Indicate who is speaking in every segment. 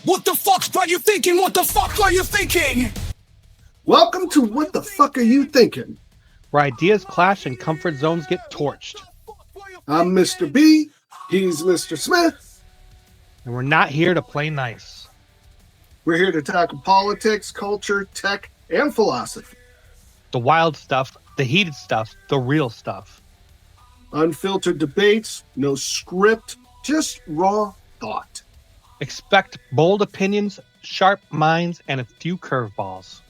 Speaker 1: What the fuck are you thinking? What the fuck are you thinking?
Speaker 2: Welcome to What the Fuck Are You Thinking?
Speaker 3: Where ideas clash and comfort zones get torched.
Speaker 2: I'm Mr. B, he's Mr. Smith.
Speaker 3: And we're not here to play nice.
Speaker 2: We're here to tackle politics, culture, tech, and philosophy.
Speaker 3: The wild stuff, the heated stuff, the real stuff.
Speaker 2: Unfiltered debates, no script, just raw thought.
Speaker 3: Expect bold opinions, sharp minds, and a few curveballs.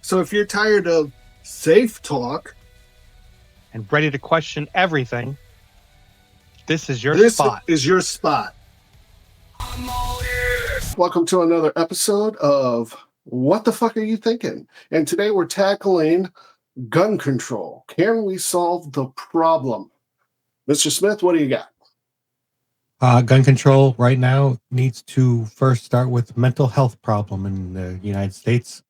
Speaker 2: So if you're tired of safe talk
Speaker 3: and ready to question everything, this is your spot.
Speaker 2: This is your spot. Welcome to another episode of What the Fuck Are You Thinking? And today we're tackling gun control. Can we solve the problem? Mr. Smith, what do you got?
Speaker 4: Gun control right now needs to first start with mental health problem in the United States.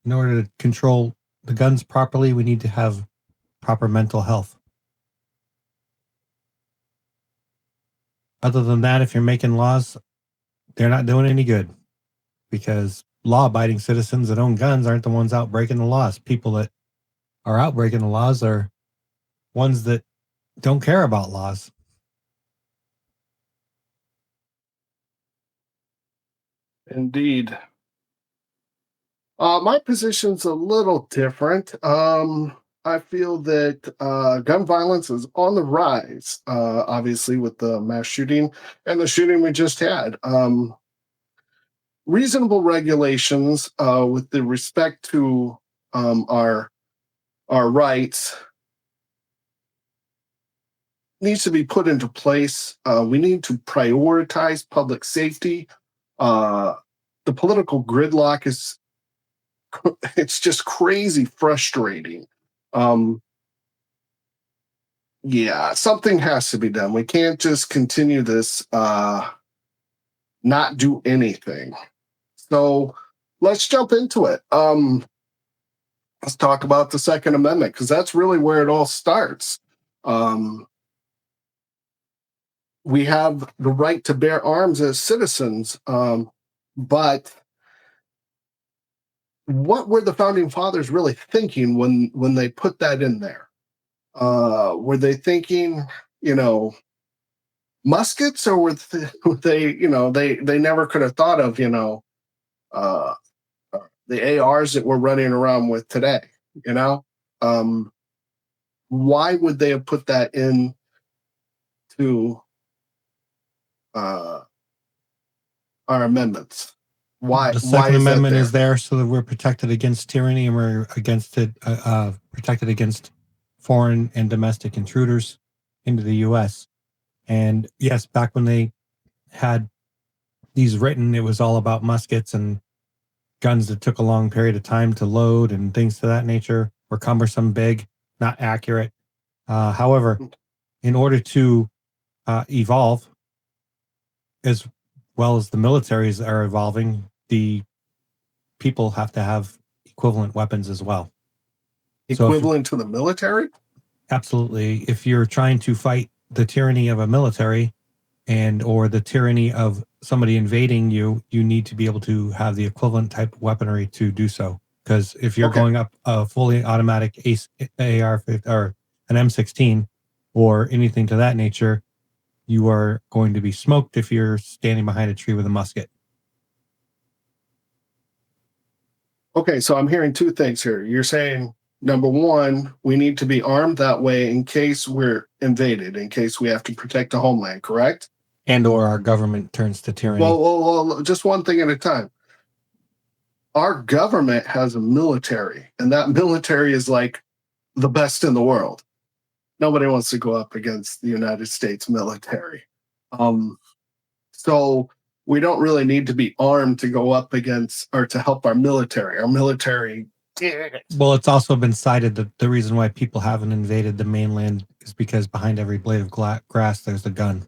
Speaker 4: In order to control the guns properly, we need to have proper mental health. Other than that, if you're making laws, they're not doing any good, because law-abiding citizens that own guns aren't the ones out breaking the laws. People that are out breaking the laws are ones that don't care about laws.
Speaker 2: Indeed. My position's a little different. I feel that gun violence is on the rise, obviously, with the mass shooting and the shooting we just had. Reasonable regulations with the respect to our rights needs to be put into place. We need to prioritize public safety. The political gridlock it's just crazy frustrating. Yeah, something has to be done. We can't just continue this, not do anything. So let's jump into it. Let's talk about the Second Amendment, because that's really where it all starts. We have the right to bear arms as citizens, but what were the founding fathers really thinking when they put that in there? Were they thinking, muskets, or were they, they never could have thought of, the ARs that we're running around with today? Why would they have put that in to our amendments? Why?
Speaker 4: The Second
Speaker 2: is
Speaker 4: Amendment
Speaker 2: that
Speaker 4: is there so that we're protected against tyranny, and we're protected against foreign and domestic intruders into the U.S. And yes, back when they had these written, it was all about muskets and guns that took a long period of time to load and things to that nature, were cumbersome, big, not accurate. However, in order to evolve, as well as the militaries are evolving, the people have to have equivalent weapons as well.
Speaker 2: Equivalent to the military?
Speaker 4: Absolutely. If you're trying to fight the tyranny of a military or the tyranny of somebody invading you, you need to be able to have the equivalent type of weaponry to do so. Because if you're going up a fully automatic AR or an M16 or anything to that nature, you are going to be smoked if you're standing behind a tree with a musket.
Speaker 2: Okay, so I'm hearing two things here. You're saying, number one, we need to be armed that way in case we're invaded, in case we have to protect the homeland, correct?
Speaker 4: And or our government turns to tyranny.
Speaker 2: Well, just one thing at a time. Our government has a military, and that military is like the best in the world. Nobody wants to go up against the United States military. So we don't really need to be armed to go up against or to help our military. Our military.
Speaker 4: Well, it's also been cited that the reason why people haven't invaded the mainland is because behind every blade of grass, there's a gun.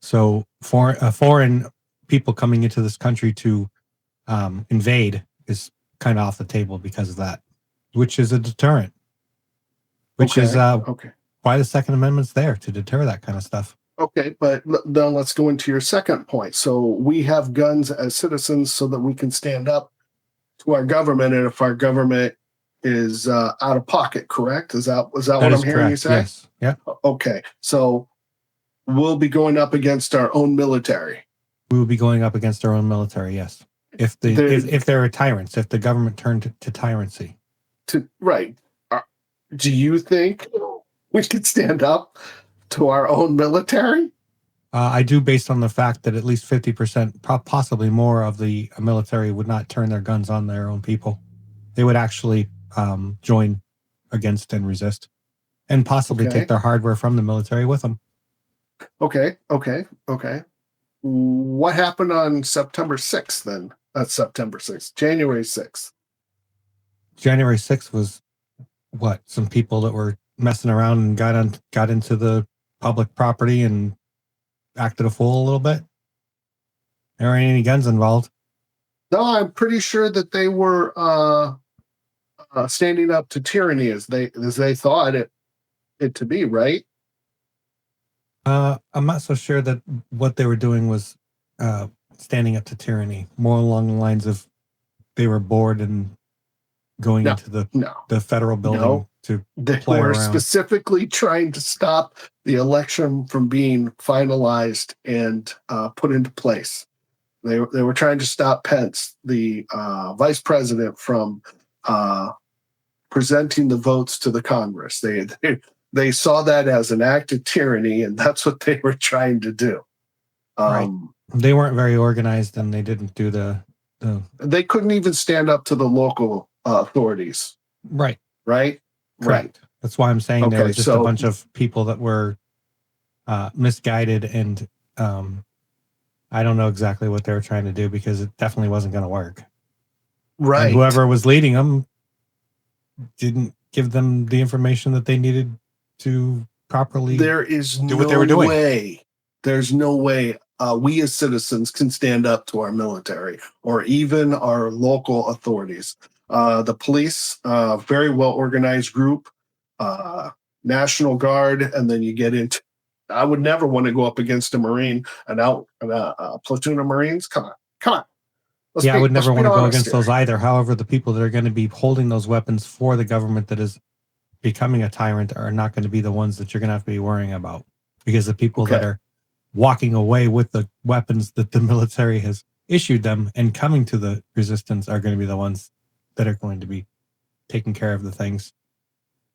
Speaker 4: So foreign people coming into this country to invade is kind of off the table because of that, which is a deterrent. Which is why the Second Amendment's there, to deter that kind of stuff.
Speaker 2: Okay, but then let's go into your second point. So we have guns as citizens so that we can stand up to our government, and if our government is out of pocket, correct? Is that what
Speaker 4: That
Speaker 2: I'm
Speaker 4: is
Speaker 2: hearing you
Speaker 4: correct.
Speaker 2: say?
Speaker 4: Yes. Yeah.
Speaker 2: Okay, so we'll be going up against our own military.
Speaker 4: We will be going up against our own military. Yes. If there are tyrants, if the government turned to tyrancy.
Speaker 2: Right. Do you think we could stand up to our own military?
Speaker 4: I do, based on the fact that at least 50%, possibly more, of the military would not turn their guns on their own people. They would actually join against and resist, and possibly take their hardware from the military with them.
Speaker 2: Okay. What happened on September 6th then? That's September 6th, January 6th.
Speaker 4: January 6th was what? Some people that were messing around and got into the public property and acted a fool a little bit. There weren't any guns involved.
Speaker 2: No, I'm pretty sure that they were standing up to tyranny as they thought it to be, right?
Speaker 4: I'm not so sure that what they were doing was standing up to tyranny. More along the lines of they were bored and going into the federal building to play around. They were
Speaker 2: specifically trying to stop the election from being finalized and put into place. They were trying to stop Pence, the vice president, from presenting the votes to the Congress. They saw that as an act of tyranny, and that's what they were trying to do.
Speaker 4: Right. They weren't very organized, and they didn't do the.
Speaker 2: They couldn't even stand up to the local authorities.
Speaker 4: Right.
Speaker 2: Right.
Speaker 4: Correct. That's why I'm saying they were just a bunch of people that were misguided, and I don't know exactly what they were trying to do, because it definitely wasn't going to work.
Speaker 2: Right.
Speaker 4: And whoever was leading them didn't give them the information that they needed to properly
Speaker 2: do what
Speaker 4: they were doing.
Speaker 2: There's no way we as citizens can stand up to our military or even our local authorities. The police, very well organized group, National Guard, and then you get into. I would never want to go up against a Marine, a platoon of Marines. Come on.
Speaker 4: I would never want to go against those either. However, the people that are going to be holding those weapons for the government that is becoming a tyrant are not going to be the ones that you're going to have to be worrying about, because the people that are walking away with the weapons that the military has issued them and coming to the resistance are going to be the ones that are going to be taking care of the things.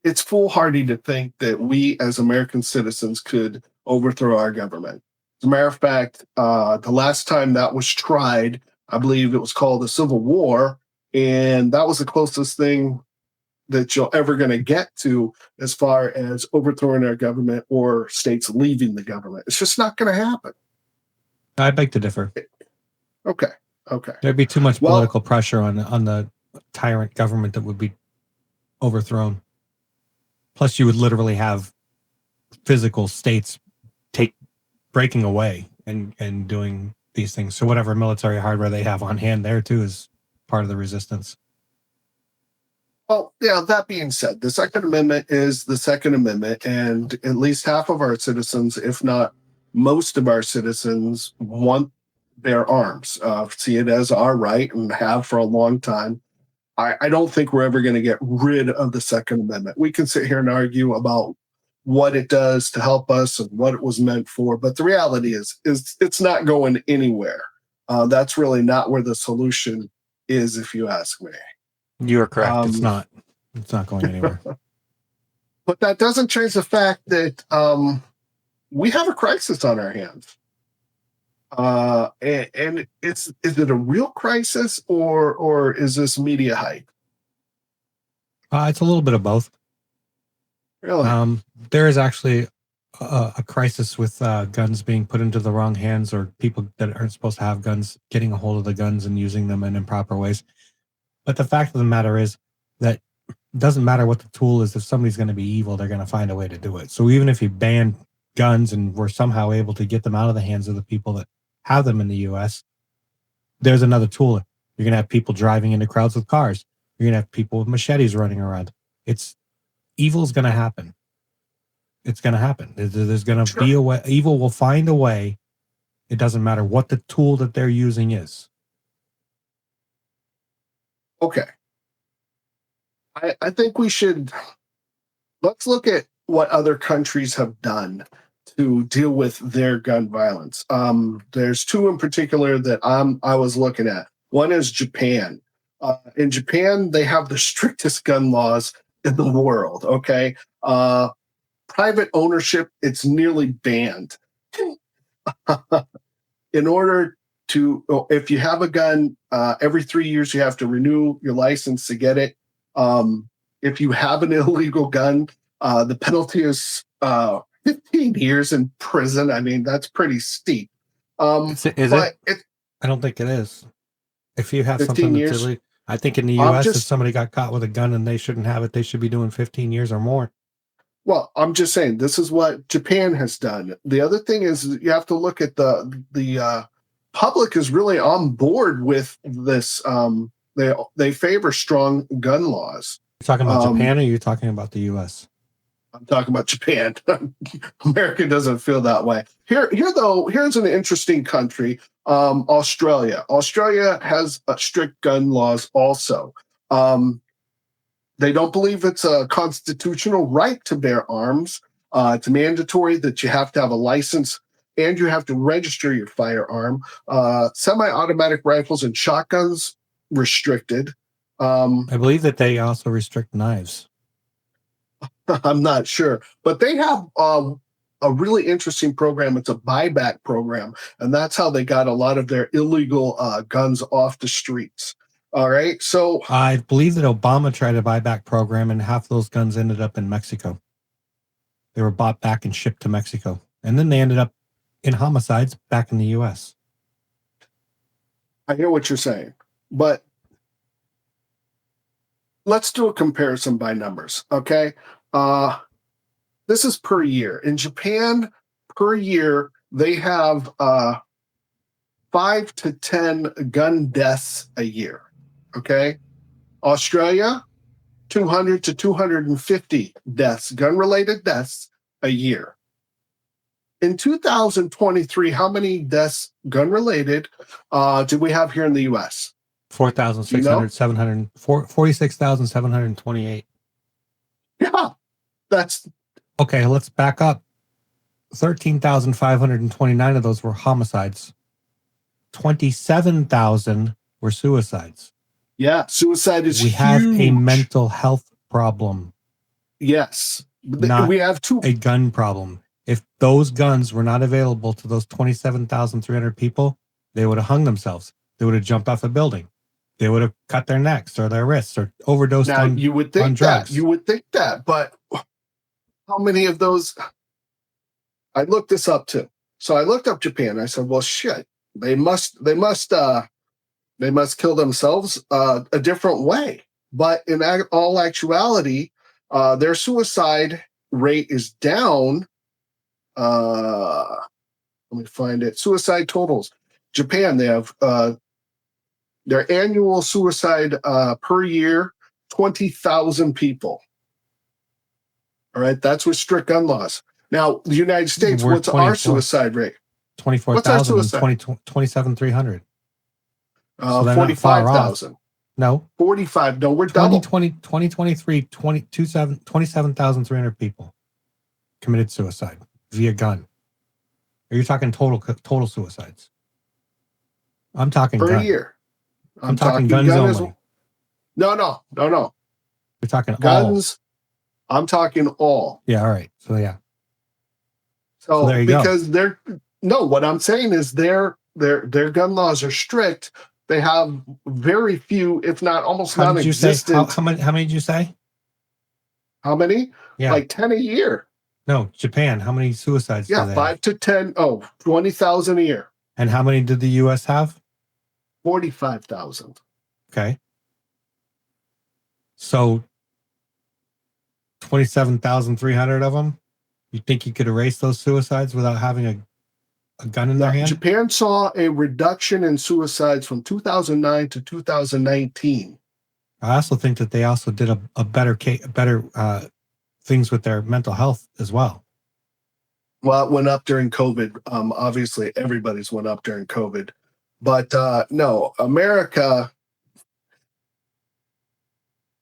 Speaker 2: It's foolhardy to think that we as American citizens could overthrow our government. As a matter of fact, the last time that was tried, I believe it was called the Civil War, and that was the closest thing that you're ever going to get to as far as overthrowing our government or states leaving the government. It's just not going to happen.
Speaker 4: I beg to differ.
Speaker 2: Okay.
Speaker 4: There'd be too much political pressure on the tyrant government that would be overthrown. Plus, you would literally have physical states breaking away and doing these things. So whatever military hardware they have on hand there too is part of the resistance.
Speaker 2: Well, yeah, that being said, the Second Amendment is the Second Amendment, and at least half of our citizens, if not most of our citizens, want bear arms, see it as our right, and have for a long time. I don't think we're ever going to get rid of the Second Amendment. We can sit here and argue about what it does to help us and what it was meant for, but the reality is it's not going anywhere. That's really not where the solution is, if you ask me.
Speaker 4: You are correct. It's not going anywhere.
Speaker 2: But that doesn't change the fact that we have a crisis on our hands. And is it a real crisis or is this media hype?
Speaker 4: It's a little bit of both.
Speaker 2: Really?
Speaker 4: There is actually a crisis with guns being put into the wrong hands, or people that aren't supposed to have guns getting a hold of the guns and using them in improper ways. But the fact of the matter is that it doesn't matter what the tool is. If somebody's going to be evil, they're going to find a way to do it. So even if you ban guns and we're somehow able to get them out of the hands of the people that have them in the U.S., there's another tool. You're going to have people driving into crowds with cars. You're going to have people with machetes running around. Evil's going to happen. it's going to happen. There's going to
Speaker 2: Sure.
Speaker 4: be a way. Evil will find a way. It doesn't matter what the tool that they're using is.
Speaker 2: Okay. I think we should, let's look at what other countries have done to deal with their gun violence. There's two in particular that I was looking at. One is Japan. In Japan, they have the strictest gun laws in the world. Okay, private ownership, it's nearly banned. In order to, if you have a gun, every 3 years you have to renew your license to get it. If you have an illegal gun, the penalty is 15 years in prison. I mean, that's pretty steep.
Speaker 4: Is it? I don't think it is. If you have
Speaker 2: 15
Speaker 4: something that's
Speaker 2: years?
Speaker 4: illegal, I think in the U.S., if somebody got caught with a gun and they shouldn't have it, they should be doing 15 years or more.
Speaker 2: Well, I'm just saying this is what Japan has done. The other thing is you have to look at the public is really on board with this. They favor strong gun laws.
Speaker 4: You're talking about Japan, or are you talking about the U.S.?
Speaker 2: I'm talking about Japan. America doesn't feel that way. Here's an interesting country. Australia. Australia has strict gun laws also. They don't believe it's a constitutional right to bear arms. It's mandatory that you have to have a license and you have to register your firearm. Semi-automatic rifles and shotguns restricted.
Speaker 4: I believe that they also restrict knives.
Speaker 2: I'm not sure, but they have a really interesting program. It's a buyback program, and that's how they got a lot of their illegal guns off the streets. All right, so
Speaker 4: I believe that Obama tried a buyback program, and half those guns ended up in Mexico. They were bought back and shipped to Mexico, and then they ended up in homicides back in the U.S.
Speaker 2: I hear what you're saying, but let's do a comparison by numbers, okay? This is per year. In Japan, per year, they have 5 to 10 gun deaths a year, okay? Australia, 200 to 250 deaths, gun-related deaths a year. In 2023, how many deaths gun-related do we have here in the U.S.?
Speaker 4: 46,728.
Speaker 2: Yeah, that's
Speaker 4: okay. Let's back up. 13,529 of those were homicides. 27,000 were suicides.
Speaker 2: Yeah, suicide is
Speaker 4: we
Speaker 2: huge.
Speaker 4: Have a mental health problem.
Speaker 2: Yes,
Speaker 4: we have a gun problem. If those guns were not available to those 27,300 people, they would have hung themselves. They would have jumped off a building. They would have cut their necks or their wrists or overdosed on drugs.
Speaker 2: You would think that, but how many of those? I looked this up too. So I looked up Japan. I said, well, shit, they must kill themselves a different way. But in all actuality, their suicide rate is down. Let me find it. Suicide totals. Japan, they have their annual suicide per year, 20,000 people. All right, that's with strict gun laws. Now, the United States, what's our suicide rate?
Speaker 4: 24,000 and 27,300.
Speaker 2: 45,000.
Speaker 4: No.
Speaker 2: 45. No, we're double.
Speaker 4: 2023, 27,300 people committed suicide via gun. Are you talking total suicides? I'm talking
Speaker 2: per
Speaker 4: gun.
Speaker 2: Year.
Speaker 4: I'm talking guns only.
Speaker 2: No.
Speaker 4: You're talking
Speaker 2: guns.
Speaker 4: All.
Speaker 2: I'm talking all.
Speaker 4: Yeah. All right. So yeah.
Speaker 2: So
Speaker 4: there you
Speaker 2: because
Speaker 4: go.
Speaker 2: what I'm saying is their gun laws are strict. They have very few, if not almost non-existent.
Speaker 4: How many did you say?
Speaker 2: How many?
Speaker 4: Yeah.
Speaker 2: Like 10 a year.
Speaker 4: No, Japan. How many suicides?
Speaker 2: Yeah,
Speaker 4: do they
Speaker 2: 5
Speaker 4: have?
Speaker 2: to 10. 20,000 a year.
Speaker 4: And how many did the U.S. have?
Speaker 2: 45,000.
Speaker 4: Okay. So 27,300 of them. You think you could erase those suicides without having a gun in their hand?
Speaker 2: Japan saw a reduction in suicides from 2009 to 2019.
Speaker 4: I also think that they also did a better things with their mental health as well.
Speaker 2: Well, it went up during COVID. Obviously, everybody's went up during COVID, but no, America,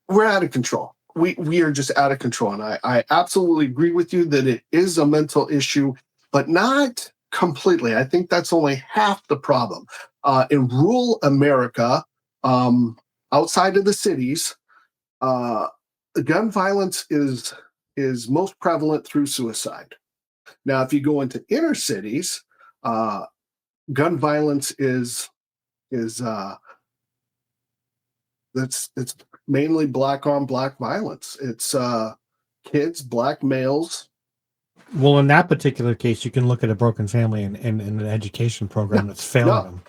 Speaker 2: we're out of control. We are just out of control, and I absolutely agree with you that it is a mental issue, but not completely. I think that's only half the problem. In rural America, outside of the cities, uh, gun violence is most prevalent through suicide. Now, if you go into inner cities, uh, gun violence is it's mainly black on black violence. It's kids, black males.
Speaker 4: Well, in that particular case, you can look at a broken family and an education program that's failing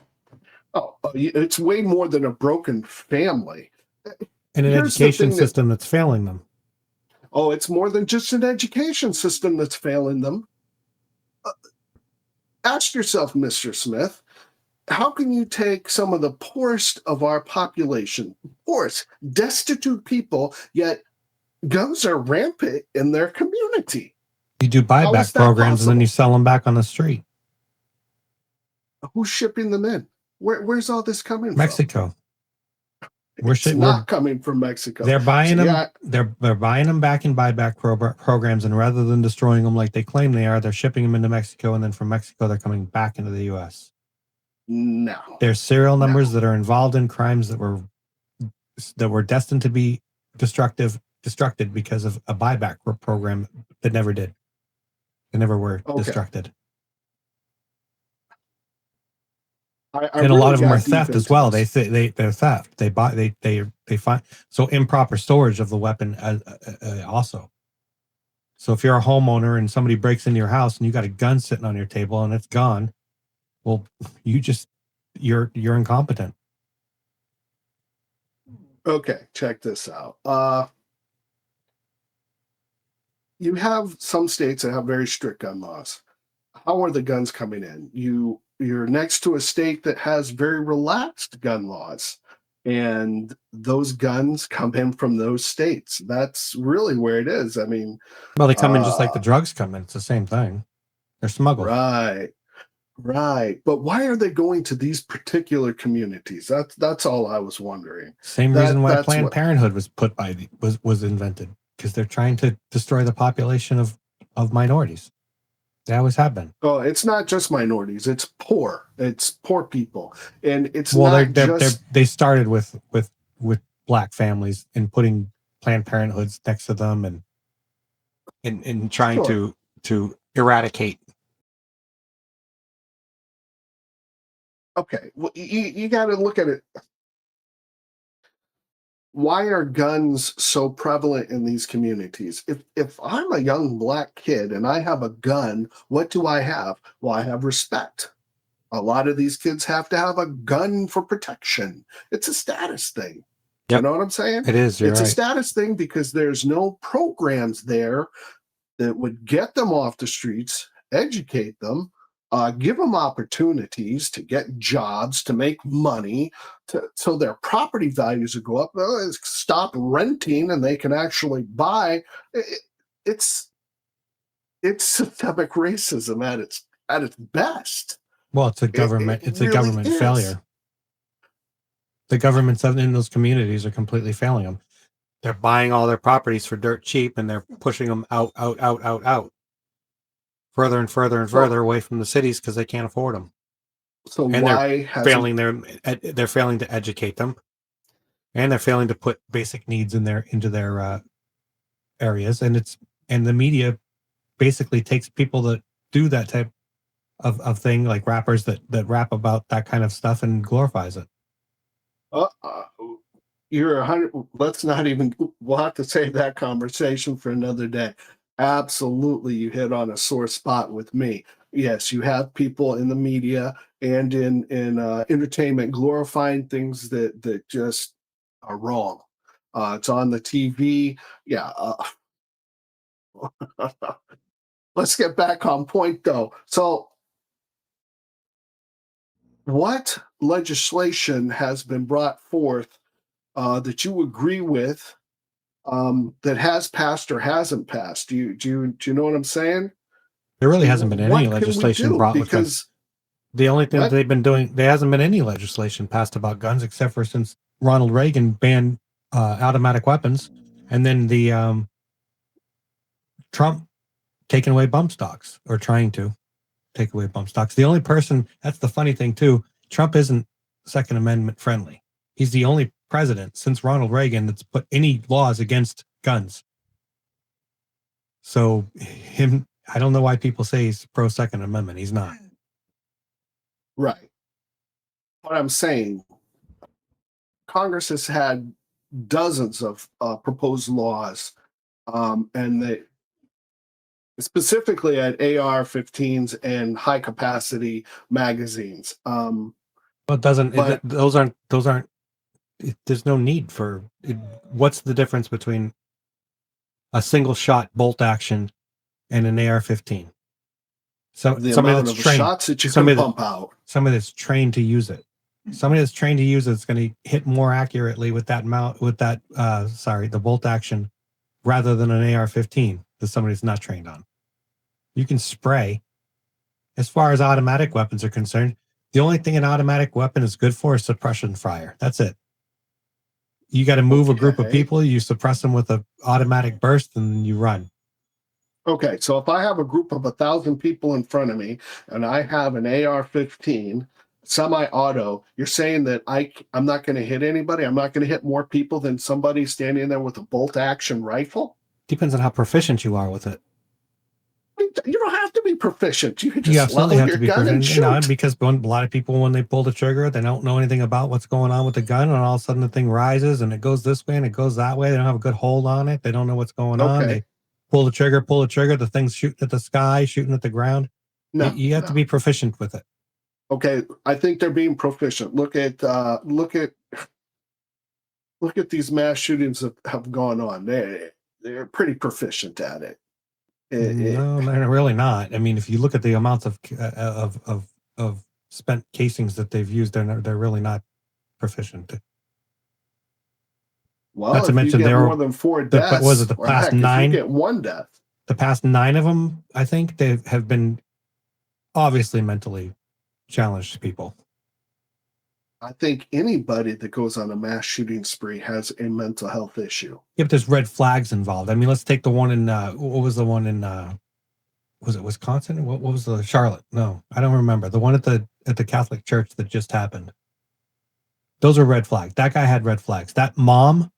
Speaker 2: No,
Speaker 4: them.
Speaker 2: it's way more than a broken family.
Speaker 4: And an
Speaker 2: Here's the
Speaker 4: education
Speaker 2: thing
Speaker 4: system that's failing them.
Speaker 2: Oh, it's more than just an education system that's failing them. Ask yourself, Mr. Smith, how can you take some of the poorest of our population, poorest, destitute people, yet guns are rampant in their community?
Speaker 4: You do
Speaker 2: How is
Speaker 4: buyback
Speaker 2: that
Speaker 4: programs and then
Speaker 2: possible?
Speaker 4: you sell them back on the street.
Speaker 2: Who's shipping them in? Where's all this coming
Speaker 4: Mexico.
Speaker 2: It's not coming from Mexico.
Speaker 4: They're buying
Speaker 2: So,
Speaker 4: them.
Speaker 2: yeah,
Speaker 4: They're buying them back in buyback programs, and rather than destroying them like they claim they are, they're shipping them into Mexico, and then from Mexico they're coming back into the U.S.
Speaker 2: no.
Speaker 4: There's serial numbers that are involved in crimes that were destined to be destructed because of a buyback program that never did. They never were destructed. And a lot of them are theft as well. They're theft. They buy they find so improper storage of the weapon also. So if you're a homeowner and somebody breaks into your house and you got a gun sitting on your table and it's gone, well, you're incompetent.
Speaker 2: Okay, check this out. You have some states that have very strict gun laws. How are the guns coming in? You're next to a state that has very relaxed gun laws, and those guns come in from those states. That's really where it is. I mean,
Speaker 4: well, they come in just like the drugs come in. It's the same thing. They're smuggled.
Speaker 2: Right. But why are they going to these particular communities? That's all I was wondering.
Speaker 4: Same reason why Planned Parenthood was invented, because they're trying to destroy the population of minorities. They always have been.
Speaker 2: Oh, it's not just minorities. It's poor. It's poor people, and it's not just.
Speaker 4: They started with black families and putting Planned Parenthoods next to them and trying to eradicate.
Speaker 2: Okay, well, you got to look at it. Why are guns so prevalent in these communities? If I'm a young black kid and I have a gun, what do I have? Well, I have respect. A lot of these kids have to have a gun for protection. It's a status thing. Yep. You know what I'm saying?
Speaker 4: It is.
Speaker 2: It's a status thing because there's no programs there that would get them off the streets, educate them, give them opportunities to get jobs, to make money, so their property values will go up. Stop renting, and they can actually buy. It's systemic racism at its best.
Speaker 4: Well, it's a government. It's really a government failure. The governments in those communities are completely failing them. They're buying all their properties for dirt cheap, and they're pushing them out, further and further away from the cities because they can't afford them.
Speaker 2: So
Speaker 4: and
Speaker 2: why
Speaker 4: they're failing to educate them, and they're failing to put basic needs into their areas, and the media basically takes people that do that type of thing, like rappers that rap about that kind of stuff, and glorifies it.
Speaker 2: You're 100. Let's not even. We'll have to save that conversation for another day. Absolutely, you hit on a sore spot with me. Yes, you have people in the media and in entertainment glorifying things that just are wrong. It's on the TV. Yeah. Let's get back on point, though. So, what legislation has been brought forth that you agree with, that has passed or hasn't passed? Do you know what I'm saying?
Speaker 4: There really hasn't been any
Speaker 2: What can we
Speaker 4: legislation
Speaker 2: do?
Speaker 4: brought with guns.
Speaker 2: Because
Speaker 4: The only thing that
Speaker 2: what?
Speaker 4: they've been doing, there hasn't been any legislation passed about guns except for since Ronald Reagan banned automatic weapons, and then the Trump taking away bump stocks, or trying to take away bump stocks. The only person, that's the funny thing too, Trump isn't Second Amendment friendly. He's the only president since Ronald Reagan that's put any laws against guns. So him, I don't know why people say he's pro Second Amendment. He's not.
Speaker 2: Right. What I'm saying, Congress has had dozens of proposed laws, and they specifically at AR-15s and high capacity magazines.
Speaker 4: But those aren't. There's no need for. What's the difference between a single shot bolt action and an AR-15?
Speaker 2: The amount of shots that you can pump out.
Speaker 4: Somebody that's trained to use it. Somebody that's trained to use it is going to hit more accurately with that the bolt action, rather than an AR-15 that somebody that's not trained on. You can spray. As far as automatic weapons are concerned, the only thing an automatic weapon is good for is suppression fire. That's it. You got to move a group of people, you suppress them with an automatic burst, and then you run.
Speaker 2: Okay, so if I have a group of 1,000 people in front of me and I have an AR-15 semi-auto, you're saying that I'm not going to hit anybody? I'm not going to hit more people than somebody standing there with a bolt-action rifle?
Speaker 4: Depends on how proficient you are with it.
Speaker 2: You don't have to be proficient. You can
Speaker 4: You
Speaker 2: just
Speaker 4: absolutely
Speaker 2: level
Speaker 4: have to
Speaker 2: your
Speaker 4: be
Speaker 2: gun and
Speaker 4: proficient.
Speaker 2: shoot.
Speaker 4: Because a lot of people, when they pull the trigger, they don't know anything about what's going on with the gun, and all of a sudden the thing rises and it goes this way and it goes that way. They don't have a good hold on it. They don't know what's going on. They pull the trigger, the thing's shooting at the sky, shooting at the ground. No, you have to be proficient with it.
Speaker 2: Okay, I think they're being proficient. Look at these mass shootings that have gone on. They're pretty proficient at it.
Speaker 4: No, they're really not. I mean, if you look at the amounts of spent casings that they've used, they're really not proficient.
Speaker 2: Well, not to mention there were more than 4 deaths.
Speaker 4: Was it the past 9?
Speaker 2: If you get 1 death.
Speaker 4: The past 9 of them, I think, they have been obviously mentally challenged people.
Speaker 2: I think anybody that goes on a mass shooting spree has a mental health issue.
Speaker 4: Yeah, but there's red flags involved. I mean, let's take the one in what was the one in was it Wisconsin? What was the Charlotte? No, I don't remember. The one at the Catholic church that just happened. Those are red flags. That guy had red flags. That mom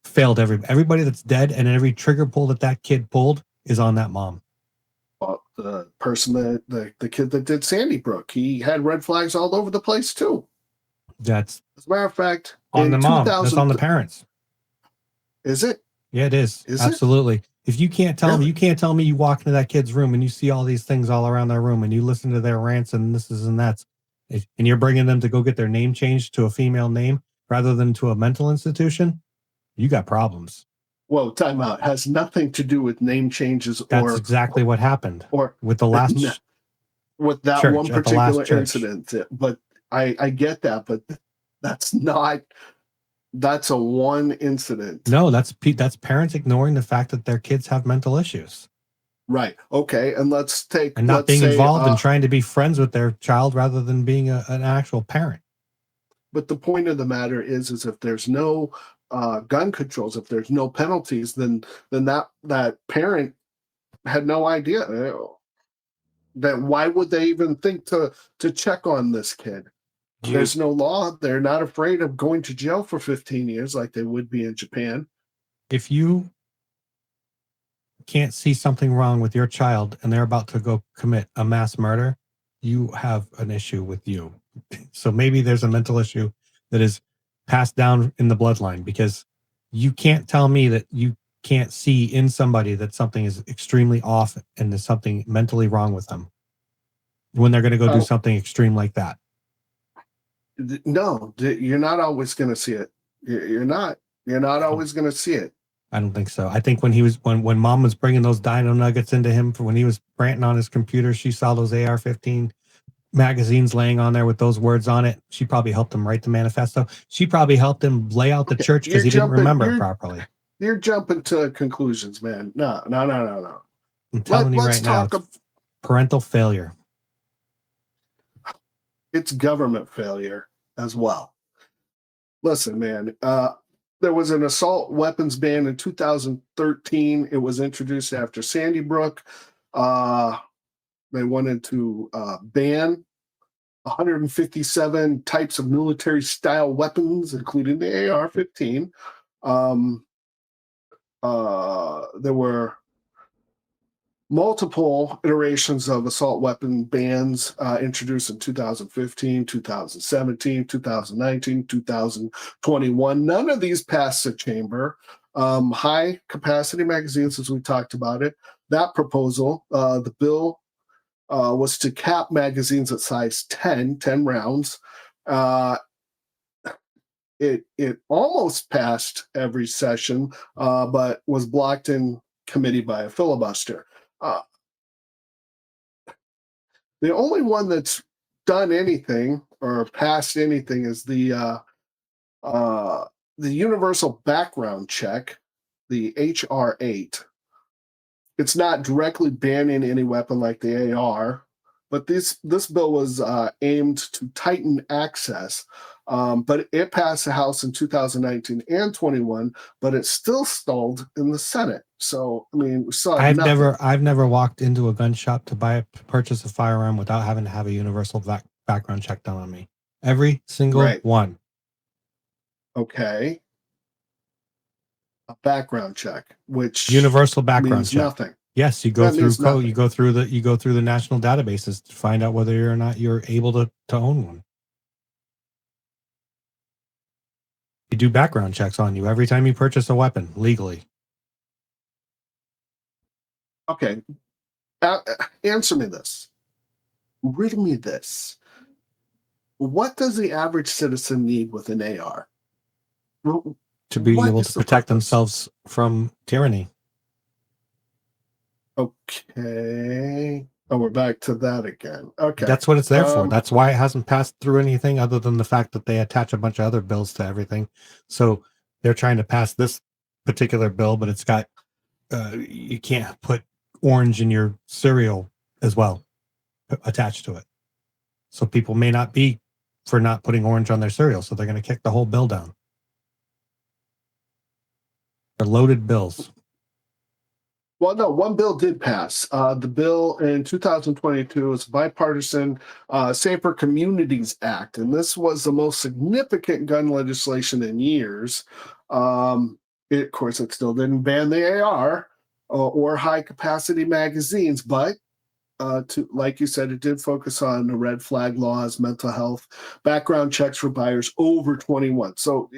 Speaker 4: failed everybody that's dead, and every trigger pull that kid pulled is on that mom.
Speaker 2: Well, the person the kid that did Sandy Brook, he had red flags all over the place too.
Speaker 4: That's,
Speaker 2: as a matter of fact,
Speaker 4: on the mom. That's on the parents.
Speaker 2: Is it?
Speaker 4: Yeah, it is. Absolutely. If you can't tell me, you walk into that kid's room and you see all these things all around their room, and you listen to their rants and this is and that's, and you're bringing them to go get their name changed to a female name rather than to a mental institution, you got problems.
Speaker 2: Whoa, time out. Has nothing to do with name changes.
Speaker 4: That's exactly what happened.
Speaker 2: Or
Speaker 4: with the last
Speaker 2: with that church, one particular incident. But I get that, but that's a one incident.
Speaker 4: No, that's parents ignoring the fact that their kids have mental issues.
Speaker 2: Right. Okay. And let's
Speaker 4: not being involved and trying to be friends with their child rather than being an actual parent.
Speaker 2: But the point of the matter is if there's no gun controls, if there's no penalties, then that parent had no idea. Then why would they even think to check on this kid? There's no law. They're not afraid of going to jail for 15 years like they would be in Japan.
Speaker 4: If you can't see something wrong with your child and they're about to go commit a mass murder, you have an issue with you. So maybe there's a mental issue that is passed down in the bloodline, because you can't tell me that you can't see in somebody that something is extremely off and there's something mentally wrong with them when they're going to go do something extreme like that.
Speaker 2: No, you're not always going to see it. You're not always going to see it.
Speaker 4: I don't think so. I think when mom was bringing those dino nuggets into him for when he was ranting on his computer, she saw those AR-15 magazines laying on there with those words on it. She probably helped him write the manifesto. She probably helped him lay out the church because he didn't remember it properly.
Speaker 2: You're jumping to conclusions, man. No.
Speaker 4: I'm telling you right now, Parental failure.
Speaker 2: It's government failure as well. Listen, man, there was an assault weapons ban in 2013. It was introduced after Sandy Brook. They wanted to ban 157 types of military-style weapons, including the AR-15. There were multiple iterations of assault weapon bans introduced in 2015, 2017, 2019, 2021. None of these passed the chamber. High capacity magazines, as we talked about it, that proposal, the bill was to cap magazines at size 10 rounds. It almost passed every session, but was blocked in committee by a filibuster. The only one that's done anything or passed anything is the universal background check, the HR 8. It's not directly banning any weapon like the AR, but this bill was aimed to tighten access. But it passed the House in 2019 and 21, but it still stalled in the Senate. So, I mean, we saw
Speaker 4: I've never walked into a gun shop to purchase a firearm without having to have a universal background check done on me. Every single one.
Speaker 2: Okay. A background check, which
Speaker 4: universal background
Speaker 2: means
Speaker 4: check.
Speaker 2: Nothing.
Speaker 4: Yes, you go through code. You go through the national databases to find out whether or not you're able to own one. You do background checks on you every time you purchase a weapon legally.
Speaker 2: Okay. Answer me this. Riddle me this. What does the average citizen need with an AR?
Speaker 4: To be able to protect themselves from tyranny.
Speaker 2: Okay. Oh, we're back to that again. Okay.
Speaker 4: That's what it's there for. That's why it hasn't passed through anything other than the fact that they attach a bunch of other bills to everything. So they're trying to pass this particular bill, but it's got, you can't put orange in your cereal as well attached to it. So people may not be for not putting orange on their cereal. So they're going to kick the whole bill down. They're loaded bills.
Speaker 2: Well, no, one bill did pass. The bill in 2022 was bipartisan Safer Communities Act, and this was the most significant gun legislation in years. Of course, it still didn't ban the AR or high-capacity magazines, but like you said, it did focus on the red flag laws, mental health, background checks for buyers over 21. So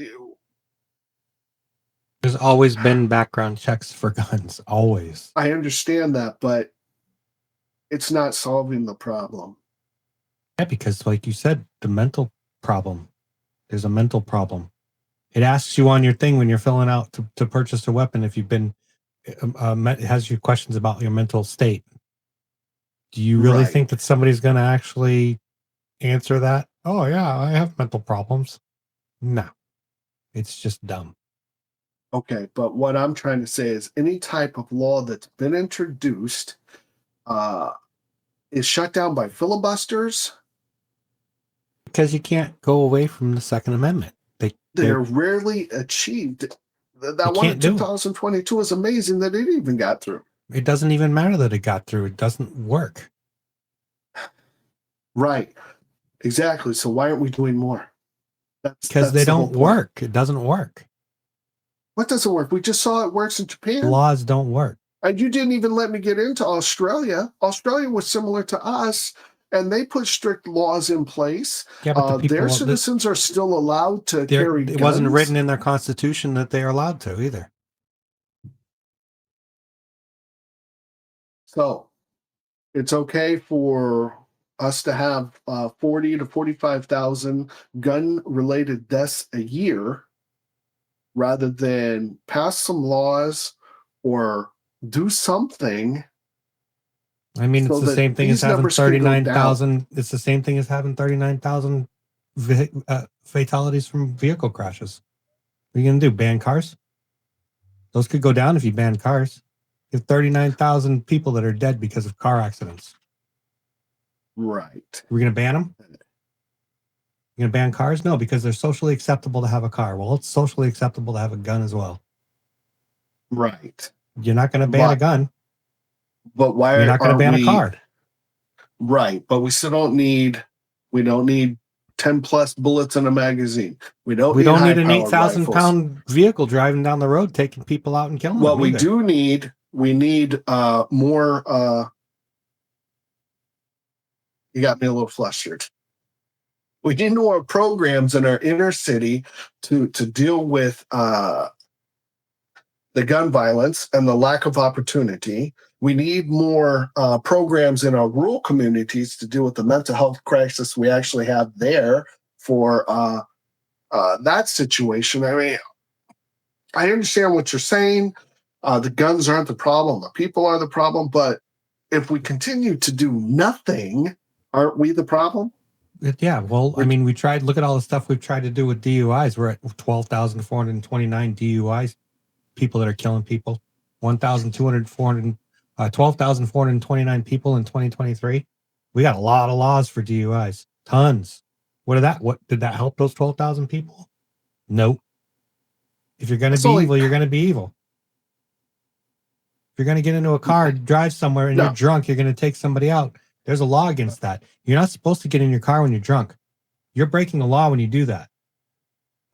Speaker 4: there's always been background checks for guns, always.
Speaker 2: I understand that, but it's not solving the problem.
Speaker 4: Yeah, because like you said, the mental problem. There's a mental problem. It asks you on your thing when you're filling out to purchase a weapon if you've been, it has your questions about your mental state. Do you really think that somebody's going to actually answer that? Oh, yeah, I have mental problems. No, it's just dumb.
Speaker 2: Okay, but what I'm trying to say is any type of law that's been introduced is shut down by filibusters.
Speaker 4: Because you can't go away from the Second Amendment.
Speaker 2: They're rarely achieved. That one in 2022 is amazing that it even got through.
Speaker 4: It doesn't even matter that it got through. It doesn't work.
Speaker 2: Right. Exactly. So why aren't we doing more?
Speaker 4: Because they don't work. It doesn't work.
Speaker 2: What doesn't work? We just saw it works in Japan.
Speaker 4: Laws don't work.
Speaker 2: And you didn't even let me get into Australia. Australia was similar to us, and they put strict laws in place.
Speaker 4: Yeah, but
Speaker 2: their citizens are still allowed to carry guns.
Speaker 4: It wasn't written in their constitution that they are allowed to either.
Speaker 2: So it's okay for us to have 40 to 45,000 gun-related deaths a year rather than pass some laws or do something.
Speaker 4: I mean, it's the same thing as having 39,000. It's the same thing as having 39,000 fatalities from vehicle crashes. What are you going to do? Ban cars? Those could go down if you ban cars. You have 39,000 people that are dead because of car accidents.
Speaker 2: Right.
Speaker 4: We're going to ban them? You're going to ban cars? No, because they're socially acceptable to have a car. Well, it's socially acceptable to have a gun as well.
Speaker 2: Right.
Speaker 4: You're not going to ban a gun.
Speaker 2: But why
Speaker 4: You're not going to ban a car.
Speaker 2: Right. But we still don't need 10 plus bullets in a magazine. We don't
Speaker 4: need an 8,000 pound vehicle driving down the road, taking people out and killing them.
Speaker 2: What we do need, we need more. You got me a little flustered. We need more programs in our inner city to deal with the gun violence and the lack of opportunity. We need more programs in our rural communities to deal with the mental health crisis we actually have there for that situation. I mean, I understand what you're saying. The guns aren't the problem. The people are the problem. But if we continue to do nothing, aren't we the problem?
Speaker 4: Yeah. Well, I mean, look at all the stuff we've tried to do with DUIs. We're at 12,429 DUIs, people that are killing people. 12,429 people in 2023. We got a lot of laws for DUIs. Tons. What did that help those 12,000 people? Nope. If you're going to be evil, you're going to be evil. If you're going to get into a car, drive somewhere, and you're drunk, you're going to take somebody out. There's a law against that. You're not supposed to get in your car when you're drunk. You're breaking the law when you do that.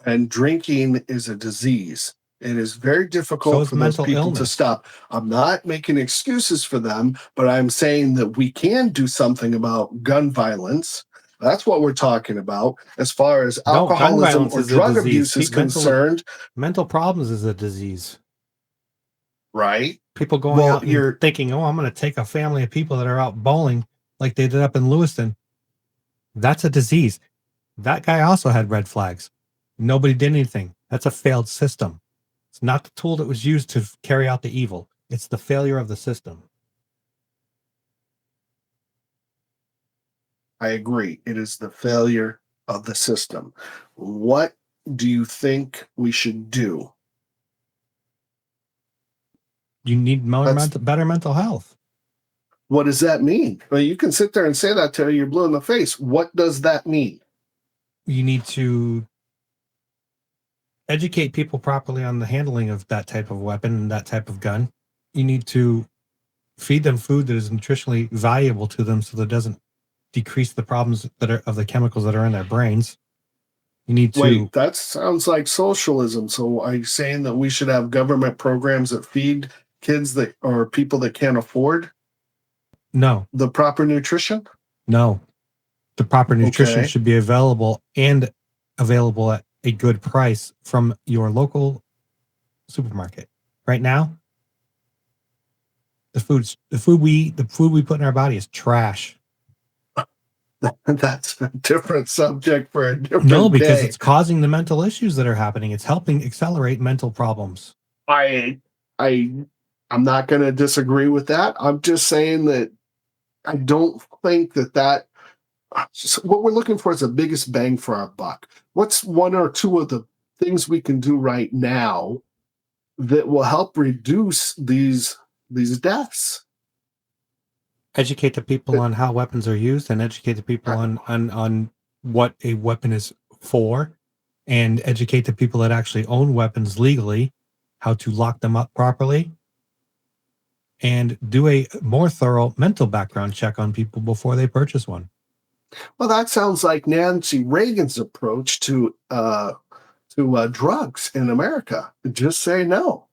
Speaker 2: And drinking is a disease. It is very difficult for those people to stop. I'm not making excuses for them, but I'm saying that we can do something about gun violence. That's what we're talking about. As far as alcoholism or drug abuse is concerned.
Speaker 4: Mental problems is a disease.
Speaker 2: Right.
Speaker 4: People going out and thinking, I'm going to take a family of people that are out bowling like they did up in Lewiston. That's a disease. That guy also had red flags. Nobody did anything. That's a failed system. It's not the tool that was used to carry out the evil. It's the failure of the system.
Speaker 2: I agree. It is the failure of the system. What do you think we should do?
Speaker 4: You need better mental health.
Speaker 2: What does that mean? Well, you can sit there and say that till you're blue in the face. What does that mean?
Speaker 4: You need to educate people properly on the handling of that type of weapon and that type of gun. You need to feed them food that is nutritionally valuable to them so that it doesn't decrease the problems of the chemicals that are in their brains. You need to...
Speaker 2: Wait, that sounds like socialism. So are you saying that we should have government programs that feed kids or people that can't afford the proper nutrition?
Speaker 4: No. The proper nutrition should be available at a good price from your local supermarket. Right now, the food we put in our body is trash.
Speaker 2: That's a different subject for a different
Speaker 4: because
Speaker 2: day.
Speaker 4: It's causing the mental issues that are happening. It's helping accelerate mental problems.
Speaker 2: I'm not going to disagree with that. I'm just saying that I don't think that what we're looking for is the biggest bang for our buck. What's one or two of the things we can do right now that will help reduce these deaths?
Speaker 4: Educate the people on how weapons are used and educate the people on what a weapon is for, and educate the people that actually own weapons legally, how to lock them up properly, and do a more thorough mental background check on people before they purchase one.
Speaker 2: Well, that sounds like Nancy Reagan's approach to drugs in America. Just say no.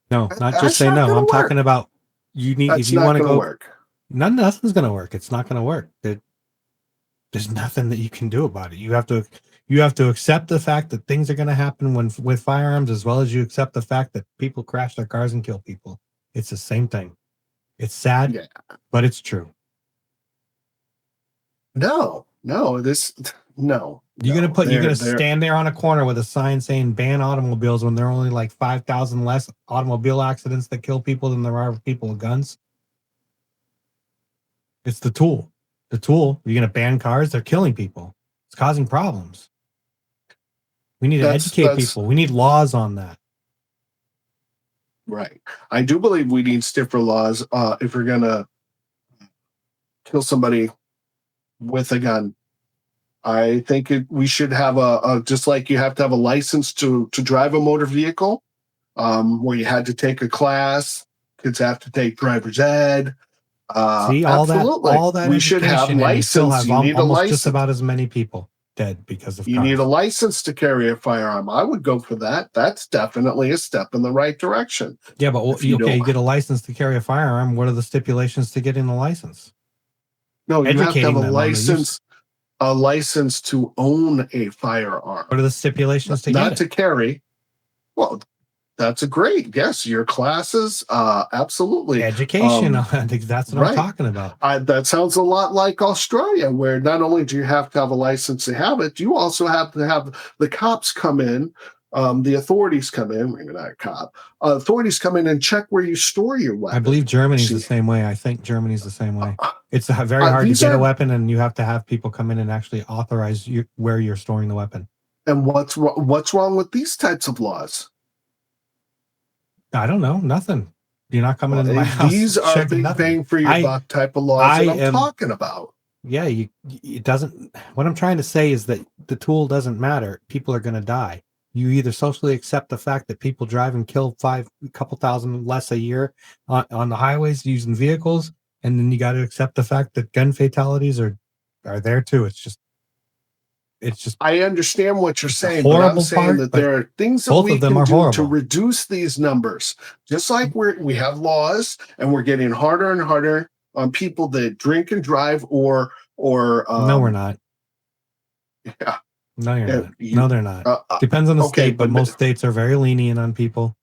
Speaker 4: No, not just say no. I'm talking about if you want to go.
Speaker 2: Work.
Speaker 4: Nothing's going to work. It's not going to work. There's nothing that you can do about it. You have to accept the fact that things are going to happen with firearms, as well as you accept the fact that people crash their cars and kill people. It's the same thing. It's sad, but it's true.
Speaker 2: No.
Speaker 4: You're gonna stand there on a corner with a sign saying ban automobiles when there are only like 5,000 less automobile accidents that kill people than there are people with guns. It's the tool. You're gonna ban cars. They're killing people. It's causing problems. We need to educate people. We need laws on that.
Speaker 2: Right. I do believe we need stiffer laws if we're gonna kill somebody with a gun. I think we should have a just like you have to have a license to drive a motor vehicle, where you had to take a class. Kids have to take driver's ed.
Speaker 4: See,
Speaker 2: Absolutely,
Speaker 4: all that
Speaker 2: we should have
Speaker 4: education, and you still
Speaker 2: license.
Speaker 4: have
Speaker 2: You need a
Speaker 4: almost just
Speaker 2: license.
Speaker 4: about as many people dead because of
Speaker 2: You
Speaker 4: cars.
Speaker 2: need a license to carry a firearm. I would go for that. That's definitely a step in the right direction.
Speaker 4: Yeah, but
Speaker 2: If you
Speaker 4: you
Speaker 2: don't-
Speaker 4: get a license to carry a firearm. What are the stipulations to getting the license?
Speaker 2: No, you have to have
Speaker 4: Educating them on the use.
Speaker 2: a license to own a firearm,
Speaker 4: What are the stipulations to
Speaker 2: not
Speaker 4: get
Speaker 2: to
Speaker 4: it?
Speaker 2: carry. Well, that's a great yes. Your classes, absolutely.
Speaker 4: Education. I think that's what I'm
Speaker 2: right.
Speaker 4: talking about.
Speaker 2: That sounds a lot like Australia, where not only do you have to have a license to have it, you also have to have the cops come in, the authorities come in, maybe not a cop, authorities come in and check where you store your weapon.
Speaker 4: I believe Germany's the same way. I think Germany's the same way. It's very hard to
Speaker 2: these
Speaker 4: get a
Speaker 2: are-
Speaker 4: weapon, and you have to have people come in and actually authorize where you're storing the weapon.
Speaker 2: And what's wrong with these types of laws?
Speaker 4: I don't know. Nothing. You're not coming into my house.
Speaker 2: These are
Speaker 4: checking
Speaker 2: big
Speaker 4: nothing.
Speaker 2: bang for your buck type of laws that I'm talking about.
Speaker 4: Yeah, it doesn't. What I'm trying to say is that the tool doesn't matter. People are going to die. You either socially accept the fact that people drive and kill a couple thousand less a year on the highways using vehicles, and then you got to accept the fact that gun fatalities are there too. It's just.
Speaker 2: I understand what you're saying, but I'm saying that there are things that we can do to reduce these numbers. Just like we have laws, and we're getting harder and harder on people that drink and drive, or
Speaker 4: no, we're not.
Speaker 2: Yeah.
Speaker 4: No, you're not. No, they're not. Depends on the state, but most states are very lenient on people.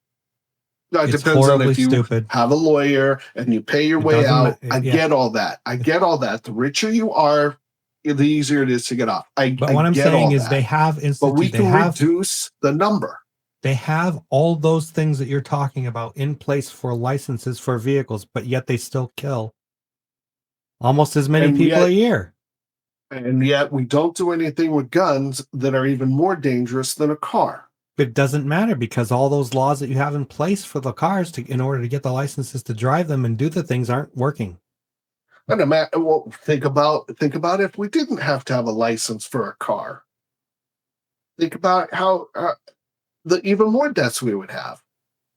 Speaker 2: No, it depends on if you have a lawyer and you pay your way out. I get all that. I get all that. The richer you are, the easier it is to get off.
Speaker 4: But what I'm saying is they have instituted.
Speaker 2: But we can reduce the number.
Speaker 4: They have all those things that you're talking about in place for licenses for vehicles, but yet they still kill almost as many people a year.
Speaker 2: And yet we don't do anything with guns that are even more dangerous than a car.
Speaker 4: It doesn't matter because all those laws that you have in place for the cars in order to get the licenses to drive them and do the things aren't working.
Speaker 2: Well, think about if we didn't have to have a license for a car. Think about how the even more deaths we would have.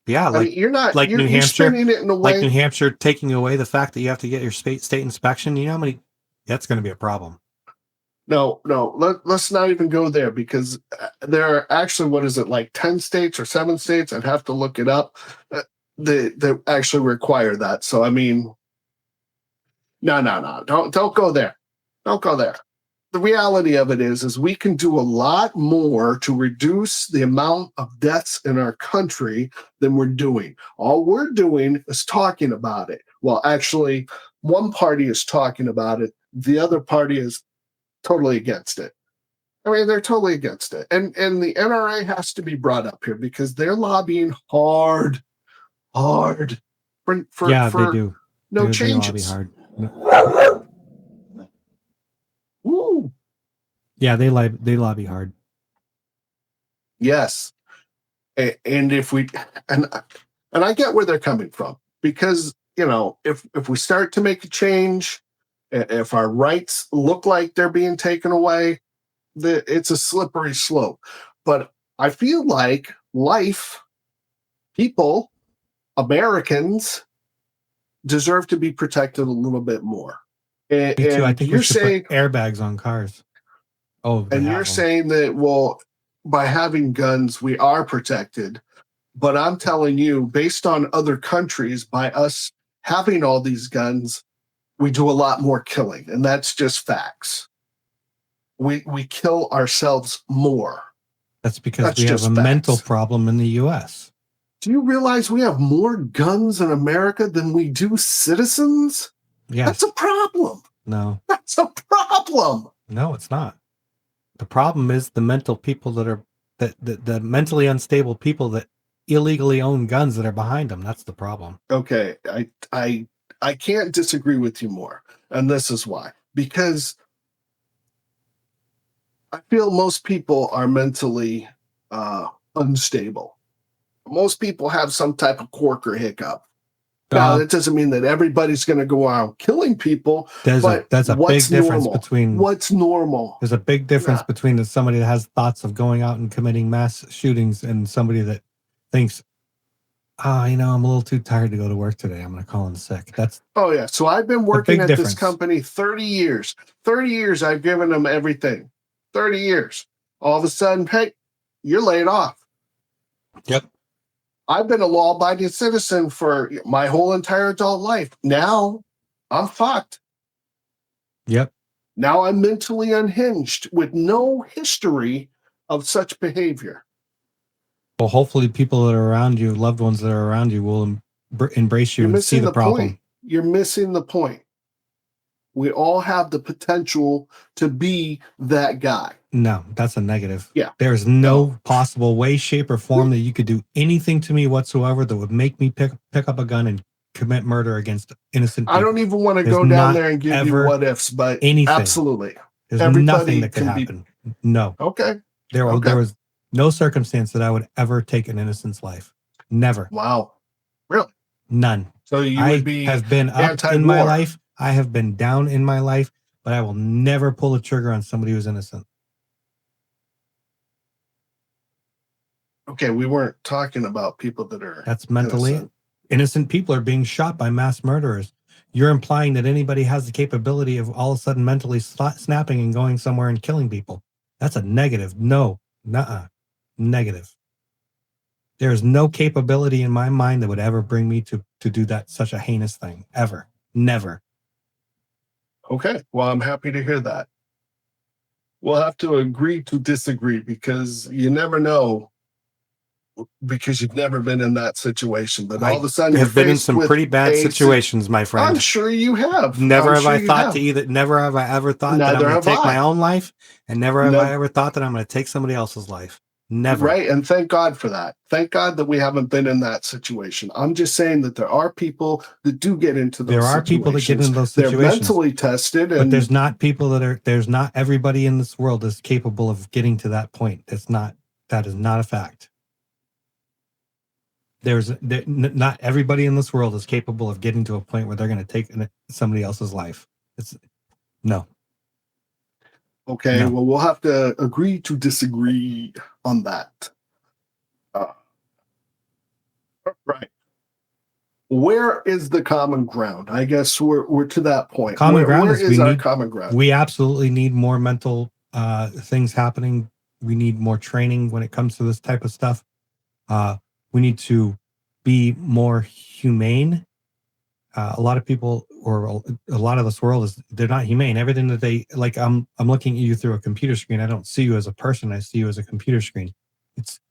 Speaker 4: Yeah, like
Speaker 2: you're not
Speaker 4: like New Hampshire,
Speaker 2: spinning it in a way,
Speaker 4: like New Hampshire taking away the fact that you have to get your state inspection. You know how many? That's going to be a problem.
Speaker 2: No. Let's not even go there because there are actually, what is it, like 10 states or 7 states? I'd have to look it up. That actually require that. So I mean. No. Don't go there. Don't go there. The reality of it is we can do a lot more to reduce the amount of deaths in our country than we're doing. All we're doing is talking about it. Well, actually, one party is talking about it. The other party is totally against it. I mean, they're totally against it. And the NRA has to be brought up here because they're lobbying hard for
Speaker 4: they do.
Speaker 2: No
Speaker 4: they
Speaker 2: changes.
Speaker 4: Lobby hard.
Speaker 2: Woo.
Speaker 4: Yeah, they lobby hard.
Speaker 2: Yes, and if we and I get where they're coming from because if we start to make a change, if our rights look like they're being taken away, it's a slippery slope. But I feel like people, Americans, deserve to be protected a little bit more.
Speaker 4: Me too. I think you're saying put airbags on cars. Oh,
Speaker 2: and you're saying that, well, by having guns, we are protected. But I'm telling you, based on other countries, by us having all these guns, we do a lot more killing. And that's just facts. We kill ourselves more.
Speaker 4: That's because we have a mental problem in the U.S.
Speaker 2: Do you realize we have more guns in America than we do citizens?
Speaker 4: Yes.
Speaker 2: That's a problem.
Speaker 4: No.
Speaker 2: That's a problem.
Speaker 4: No, it's not. The problem is the mental people that are the mentally unstable people that illegally own guns that are behind them. That's the problem.
Speaker 2: Okay, I can't disagree with you more, and this is why. Because I feel most people are mentally unstable. Most people have some type of quirk or hiccup. Now, that doesn't mean that everybody's going to go out killing people.
Speaker 4: There's a big difference between
Speaker 2: what's normal.
Speaker 4: There's a big difference between somebody that has thoughts of going out and committing mass shootings and somebody that thinks, I'm a little too tired to go to work today. I'm going to call in sick.
Speaker 2: So I've been working at this company 30 years. 30 years I've given them everything. 30 years. All of a sudden, hey, you're laid off.
Speaker 4: Yep.
Speaker 2: I've been a law-abiding citizen for my whole entire adult life. Now I'm fucked.
Speaker 4: Yep.
Speaker 2: Now I'm mentally unhinged with no history of such behavior.
Speaker 4: Well, hopefully people that are around you, loved ones that are around you, will embrace you and see the problem.
Speaker 2: You're missing the point. We all have the potential to be that guy.
Speaker 4: No, that's a negative.
Speaker 2: Yeah.
Speaker 4: There's no possible way, shape, or form that you could do anything to me whatsoever that would make me pick up a gun and commit murder against innocent people.
Speaker 2: I don't even want to go down there and give you what ifs, but
Speaker 4: anything.
Speaker 2: Absolutely.
Speaker 4: There's nothing that could happen. No.
Speaker 2: Okay.
Speaker 4: There was no circumstance that I would ever take an innocent's life. Never.
Speaker 2: Wow. Really?
Speaker 4: None.
Speaker 2: So you would be
Speaker 4: have been up in my life. I have been down in my life, but I will never pull a trigger on somebody who's innocent.
Speaker 2: Okay, we weren't talking about people that are
Speaker 4: That's mentally innocent people are being shot by mass murderers. You're implying that anybody has the capability of all of a sudden mentally snapping and going somewhere and killing people. That's a negative. No, negative. There is no capability in my mind that would ever bring me to do that, such a heinous thing, ever. Never.
Speaker 2: Okay, well, I'm happy to hear that. We'll have to agree to disagree because you never know, because you've never been in that situation. But all of a sudden,
Speaker 4: you've been in some pretty bad situations, my friend.
Speaker 2: I'm sure you have.
Speaker 4: Never have I ever thought that I'm going to take my own life, and never have I ever thought that I'm going to take somebody else's life. Never.
Speaker 2: Right, and thank God for that. Thank God that we haven't been in that situation. I'm just saying that there are people that do get into those situations.
Speaker 4: There are people that get into those situations.
Speaker 2: They're mentally tested.
Speaker 4: But there's not everybody in this world is capable of getting to that point. That is not a fact. Not everybody in this world is capable of getting to a point where they're going to take somebody else's life. No.
Speaker 2: Okay, no. Well, we'll have to agree to disagree on that. Right. Where is the common ground? I guess we're to that point. Where is our common ground?
Speaker 4: We absolutely need more mental things happening. We need more training when it comes to this type of stuff. We need to be more humane. A lot of people, or a lot of this world, they're not humane. Everything that they like, I'm looking at you through a computer screen. I don't see you as a person. I see you as a computer screen.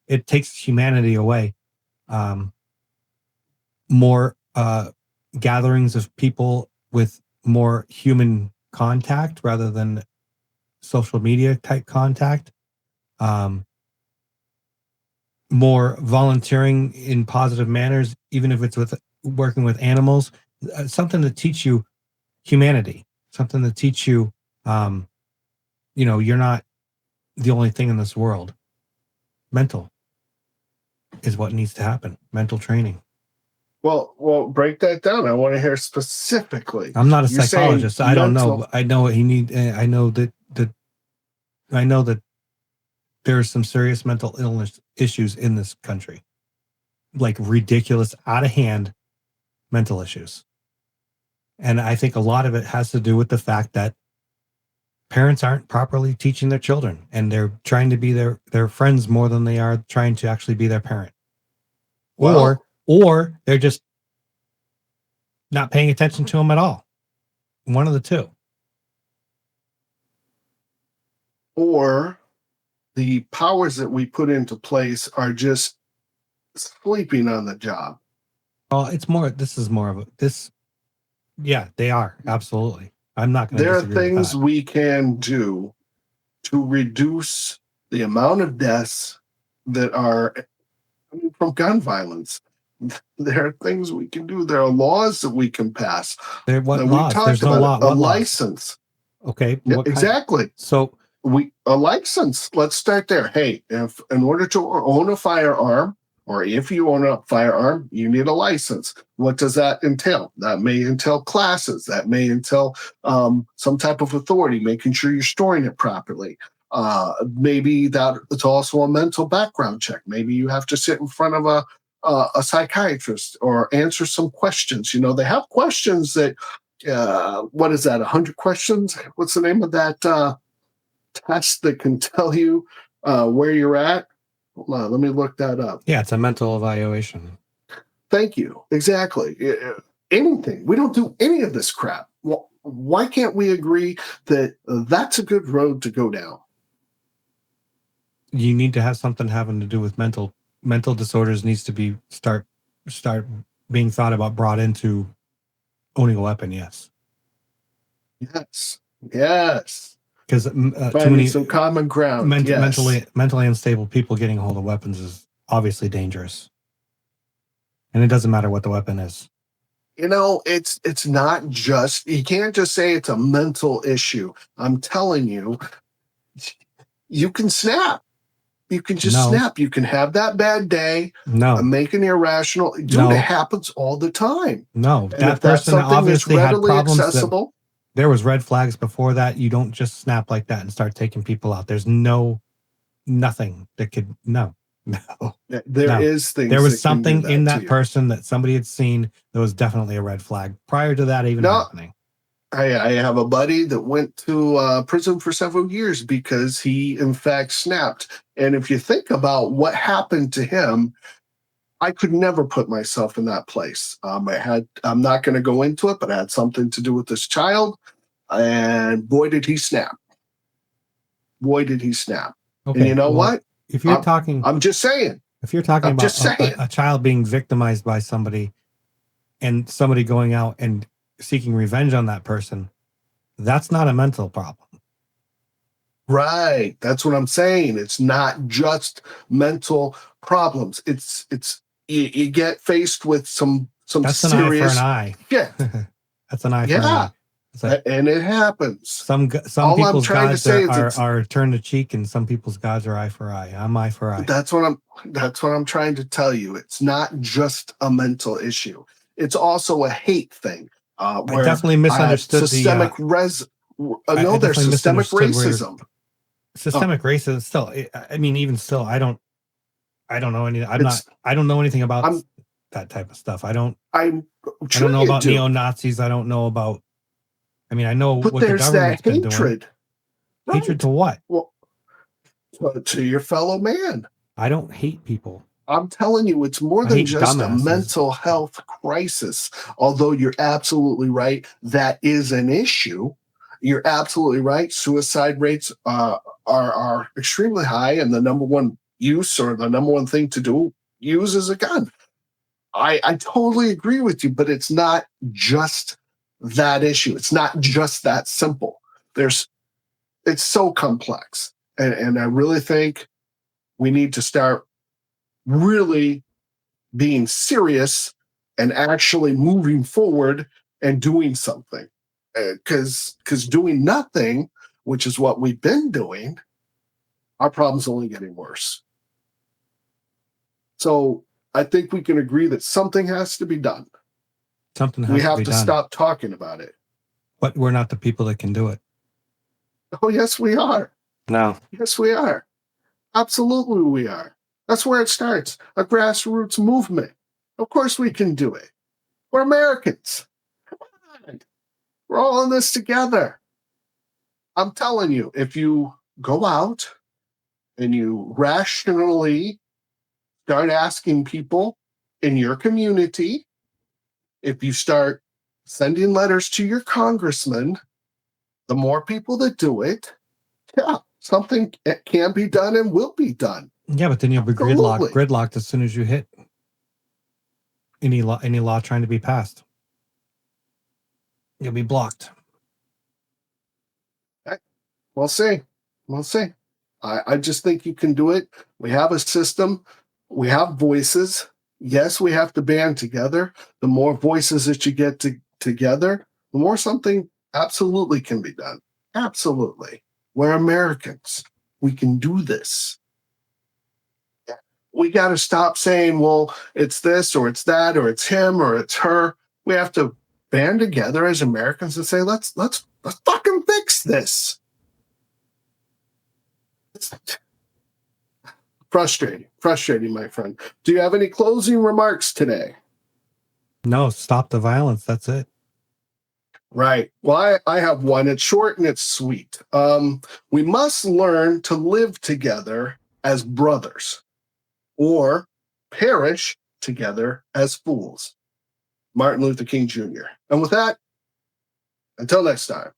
Speaker 4: It takes humanity away. More gatherings of people with more human contact rather than social media type contact. More volunteering in positive manners, even if it's with working with animals. Something to teach you humanity, something to teach you, you're not the only thing in this world. Mental is what needs to happen. Mental training.
Speaker 2: Well, break that down. I want to hear specifically.
Speaker 4: I'm not a psychologist. I don't know. I know what you need. I know that there are some serious mental illness issues in this country, like ridiculous, out of hand mental issues. And I think a lot of it has to do with the fact that parents aren't properly teaching their children, and they're trying to be their friends more than they are trying to actually be their parent. Or they're just not paying attention to them at all. One of the two.
Speaker 2: Or the powers that we put into place are just sleeping on the job.
Speaker 4: Well, yeah, they are. Absolutely. I'm not going to disagree with that.
Speaker 2: There are things we can do to reduce the amount of deaths that are from gun violence. There are things we can do. There are laws that we can pass.
Speaker 4: What laws? There's no law.
Speaker 2: A license.
Speaker 4: Okay.
Speaker 2: Yeah, exactly.
Speaker 4: So
Speaker 2: a license. Let's start there. Hey, if in order to own a firearm, or if you own a firearm, you need a license. What does that entail? That may entail classes. That may entail some type of authority, making sure you're storing it properly. Maybe that it's also a mental background check. Maybe you have to sit in front of a psychiatrist or answer some questions. You know, they have questions that, what is that, 100 questions? What's the name of that test that can tell you where you're at? Hold on, let me look that up.
Speaker 4: Yeah, it's a mental evaluation.
Speaker 2: Thank you. Exactly. Anything. We don't do any of this crap. Well, why can't we agree that that's a good road to go down?
Speaker 4: You need to have something having to do with mental disorders needs to be start being thought about, brought into owning a weapon. Yes. Because too many
Speaker 2: some common ground.
Speaker 4: Mentally unstable people getting a hold of weapons is obviously dangerous, and it doesn't matter what the weapon is.
Speaker 2: You know, it's not just, you can't just say it's a mental issue. I'm telling you, you can snap. You can just snap. You can have that bad day. Make an irrational. Dude, it happens all the time.
Speaker 4: That person obviously had problems. Accessible, there was red flags before that. You don't just snap like that and start taking people out. There's nothing that could, There
Speaker 2: is things.
Speaker 4: There was something in that person that somebody had seen that was definitely a red flag prior to that even happening.
Speaker 2: I have a buddy that went to prison for several years because he, in fact, snapped. And if you think about what happened to him, I could never put myself in that place. I'm not going to go into it, but it had something to do with this child. And boy, did he snap. Okay, and you know what?
Speaker 4: If you're talking,
Speaker 2: I'm just saying.
Speaker 4: If you're talking about a child being victimized by somebody and somebody going out and seeking revenge on that person, that's not a mental problem.
Speaker 2: Right. That's what I'm saying. It's not just mental problems. It's you get faced with some
Speaker 4: that's
Speaker 2: serious
Speaker 4: an eye for an eye.
Speaker 2: Yeah.
Speaker 4: That's an eye for an eye.
Speaker 2: And it happens.
Speaker 4: Some people's gods are turn the cheek, and some people's gods are eye for eye. I'm eye for eye.
Speaker 2: That's what I'm trying to tell you. It's not just a mental issue. It's also a hate thing.
Speaker 4: I definitely misunderstood
Speaker 2: systemic systemic racism.
Speaker 4: Systemic racism. Still, I mean, even still, I don't know any. I don't know anything about that type of stuff. I don't know about neo-Nazis. I don't know about. I mean, I know what the government's been doing. Hatred to what?
Speaker 2: Well, to your fellow man.
Speaker 4: I don't hate people.
Speaker 2: I'm telling you, it's more than just a mental health crisis. Although you're absolutely right, that is an issue. You're absolutely right. Suicide rates are extremely high, and the number one use or the number one thing to use is a gun. I totally agree with you, but it's not just that issue. It's not just that simple. It's so complex. And I really think we need to start really being serious and actually moving forward and doing something. Because doing nothing, which is what we've been doing, our problem's only getting worse. So I think we can agree that something has to be done. We have to stop talking about it.
Speaker 4: But we're not the people that can do it.
Speaker 2: Oh, yes, we are.
Speaker 4: No.
Speaker 2: Yes, we are. Absolutely, we are. That's where it starts. A grassroots movement. Of course we can do it. We're Americans. Come on. We're all in this together. I'm telling you, if you go out and you rationally start asking people in your community, if you start sending letters to your congressman, the more people that do it, something can be done and will be done.
Speaker 4: Yeah, but then you'll be gridlocked as soon as you hit any law trying to be passed. You'll be blocked.
Speaker 2: We'll see. I just think you can do it. We have a system. We have voices. Yes, we have to band together. The more voices that you get together, the more something absolutely can be done. Absolutely. We're Americans. We can do this. we got to stop saying, well, it's this or it's that or it's him or it's her. We have to band together as Americans and say, let's fucking fix this. It's frustrating, my friend. Do you have any closing remarks today?
Speaker 4: No, stop the violence. That's it.
Speaker 2: Right. Well, I have one. It's short and it's sweet. We must learn to live together as brothers or perish together as fools. Martin Luther King Jr. And with that, until next time.